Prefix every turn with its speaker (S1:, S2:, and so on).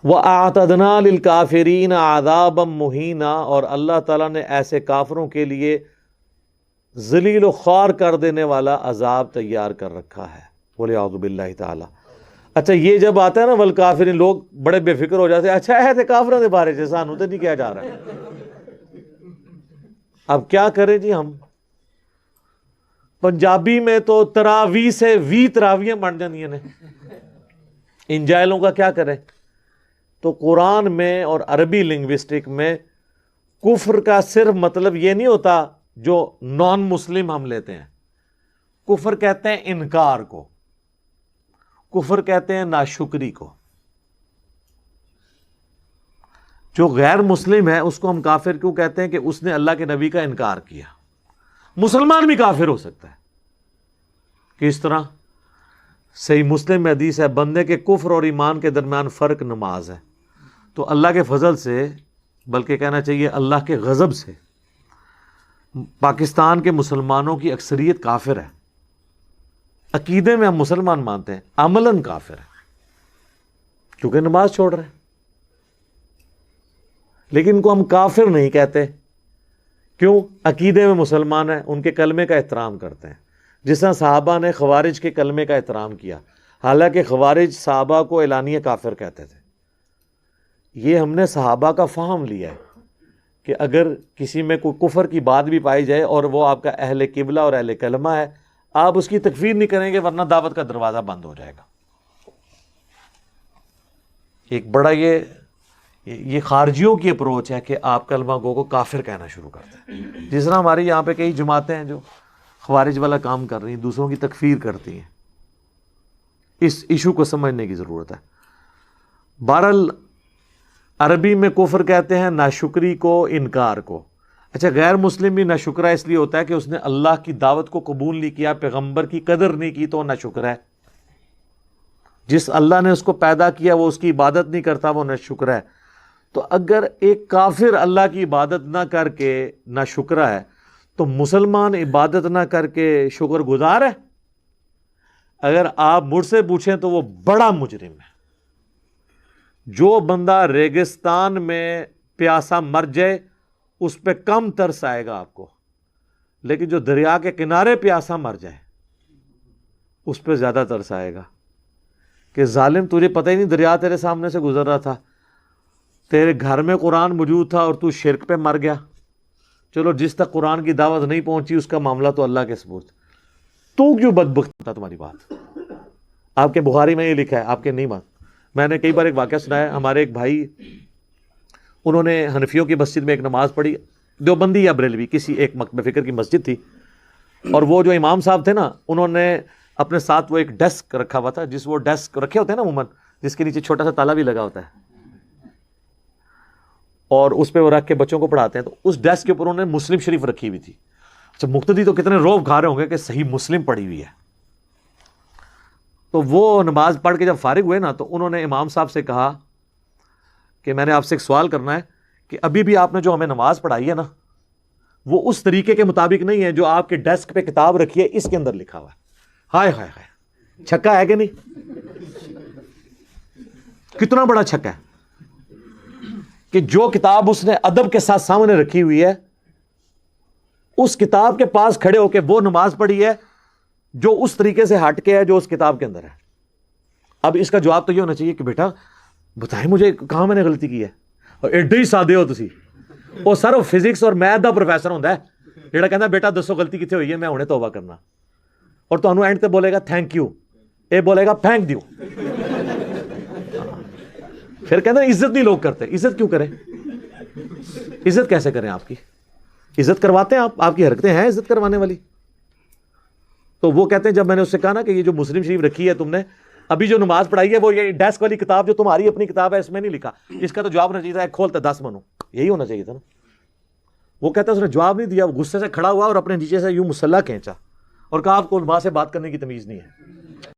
S1: وَأَعْتَدْنَا لِلْكَافِرِينَ عَذَابًا مُهِينًا، اور اللہ تعالیٰ نے ایسے کافروں کے لیے ذلیل و خوار کر دینے والا عذاب تیار کر رکھا ہے۔ وَلِعَوْذُ بِاللَّهِ تعالیٰ۔ اچھا یہ جب آتا ہے نا والکافرین، لوگ بڑے بے فکر ہو جاتے ہیں، اچھا ایسے کافروں کے بارے سے سانوں تو نہیں کیا جا رہا ہے۔ اب کیا کریں جی ہم؟ پنجابی میں تو تراوی سے وی تراویاں بن جاندیاں نے، ان جاہلوں کا کیا کریں؟ تو قرآن میں اور عربی لنگوسٹک میں کفر کا صرف مطلب یہ نہیں ہوتا جو نان مسلم ہم لیتے ہیں۔ کفر کہتے ہیں انکار کو، کفر کہتے ہیں ناشکری کو۔ جو غیر مسلم ہے اس کو ہم کافر کیوں کہتے ہیں؟ کہ اس نے اللہ کے نبی کا انکار کیا۔ مسلمان بھی کافر ہو سکتا ہے۔ کس طرح؟ صحیح مسلم میں حدیث ہے، بندے کے کفر اور ایمان کے درمیان فرق نماز ہے۔ تو اللہ کے فضل سے، بلکہ کہنا چاہیے اللہ کے غضب سے، پاکستان کے مسلمانوں کی اکثریت کافر ہے۔ عقیدے میں ہم مسلمان مانتے ہیں، عملاً کافر ہے کیونکہ نماز چھوڑ رہے ہیں، لیکن ان کو ہم کافر نہیں کہتے۔ کیوں؟ عقیدے میں مسلمان ہیں، ان کے کلمے کا احترام کرتے ہیں، جس طرح صحابہ نے خوارج کے کلمے کا احترام کیا، حالانکہ خوارج صحابہ کو اعلانیہ کافر کہتے تھے۔ یہ ہم نے صحابہ کا فہم لیا ہے کہ اگر کسی میں کوئی کفر کی بات بھی پائی جائے اور وہ آپ کا اہل قبلہ اور اہل کلمہ ہے، آپ اس کی تکفیر نہیں کریں گے، ورنہ دعوت کا دروازہ بند ہو جائے گا۔ ایک بڑا یہ خارجیوں کی اپروچ ہے کہ آپ کلمہ گو کو کافر کہنا شروع کرتے ہیں، جس طرح ہمارے یہاں پہ کئی جماعتیں ہیں جو خوارج والا کام کر رہی ہیں، دوسروں کی تکفیر کرتی ہیں۔ اس ایشو کو سمجھنے کی ضرورت ہے۔ بہرحال عربی میں کفر کہتے ہیں ناشکری کو، انکار کو۔ اچھا غیر مسلم بھی ناشکرہ اس لیے ہوتا ہے کہ اس نے اللہ کی دعوت کو قبول نہیں کیا، پیغمبر کی قدر نہیں کی، تو ناشکر ہے۔ جس اللہ نے اس کو پیدا کیا وہ اس کی عبادت نہیں کرتا، وہ ناشکر ہے۔ تو اگر ایک کافر اللہ کی عبادت نہ کر کے ناشکرہ ہے، تو مسلمان عبادت نہ کر کے شکر گزار ہے؟ اگر آپ مجھ سے پوچھیں تو وہ بڑا مجرم ہے۔ جو بندہ ریگستان میں پیاسا مر جائے اس پہ کم ترس آئے گا آپ کو، لیکن جو دریا کے کنارے پیاسا مر جائے اس پہ زیادہ ترس آئے گا کہ ظالم تجھے پتہ ہی نہیں دریا تیرے سامنے سے گزر رہا تھا، تیرے گھر میں قرآن موجود تھا اور تو شرک پہ مر گیا۔ چلو جس تک قرآن کی دعوت نہیں پہنچی اس کا معاملہ تو اللہ کے سپرد، تو کیوں بدبخت تھا؟ تمہاری بات آپ کے بخاری میں یہ لکھا ہے، آپ کے نہیں بات۔ میں نے کئی بار ایک واقعہ سنایا، ہمارے ایک بھائی، انہوں نے حنفیوں کی مسجد میں ایک نماز پڑھی، دیوبندی یا بریلوی کسی ایک مکتب فکر کی مسجد تھی، اور وہ جو امام صاحب تھے نا، انہوں نے اپنے ساتھ وہ ایک ڈیسک رکھا ہوا تھا، جس وہ ڈیسک رکھے ہوتے ہیں نا عموماً، جس کے نیچے چھوٹا سا تالا بھی لگا ہوتا ہے، اور اس پہ وہ رکھ کے بچوں کو پڑھاتے ہیں۔ تو اس ڈیسک کے اوپر انہوں نے مسلم شریف رکھی ہوئی تھی۔ اچھا مقتدی تو کتنے روب کھا رہے ہوں گے کہ صحیح مسلم پڑھی ہوئی ہے۔ تو وہ نماز پڑھ کے جب فارغ ہوئے نا، تو انہوں نے امام صاحب سے کہا کہ میں نے آپ سے ایک سوال کرنا ہے کہ ابھی بھی آپ نے جو ہمیں نماز پڑھائی ہے نا، وہ اس طریقے کے مطابق نہیں ہے جو آپ کے ڈیسک پہ کتاب رکھی ہے اس کے اندر لکھا ہوا ہے۔ ہائے ہائے ہائے، چھکا ہے کہ نہیں؟ کتنا بڑا چھکا ہے کہ جو کتاب اس نے ادب کے ساتھ سامنے رکھی ہوئی ہے، اس کتاب کے پاس کھڑے ہو کے وہ نماز پڑھی ہے جو اس طریقے سے ہٹ کے ہے جو اس کتاب کے اندر ہے۔ اب اس کا جواب تو یہ ہونا چاہیے کہ بیٹا بتائیں مجھے کہاں میں نے غلطی کی ہے، اور ایڈے ہی سادے ہو تسی، وہ سر فزکس اور میتھ دا پروفیسر ہوتا ہے جہاں کہتا بیٹا دسو غلطی کتنے ہوئی ہے، میں ہنے توبہ کرنا، اور تمہیں اینڈ تے بولے گا تھینک یو، اے بولے گا پھینک دیو۔ پھر کہتے ہیں عزت نہیں لوگ کرتے۔ عزت کیوں کریں؟ عزت کیسے کریں؟ آپ کی عزت کرواتے ہیں آپ کی حرکتیں ہیں عزت کروانے والی۔ تو وہ کہتے ہیں جب میں نے اس سے کہا نا کہ یہ جو مسلم شریف رکھی ہے تم نے، ابھی جو نماز پڑھائی ہے وہ یہ ڈیسک والی کتاب جو تمہاری اپنی کتاب ہے اس میں نہیں لکھا، اس کا تو جواب ہونا چاہیے تھا کھولتے 10 منو، یہی ہونا چاہیے تھا نا۔ وہ کہتا ہے اس نے جواب نہیں دیا، وہ غصے سے کھڑا ہوا اور اپنے نیچے سے یوں مسلح کھینچا اور کہا آپ کو علماء سے بات کرنے کی تمیز نہیں ہے۔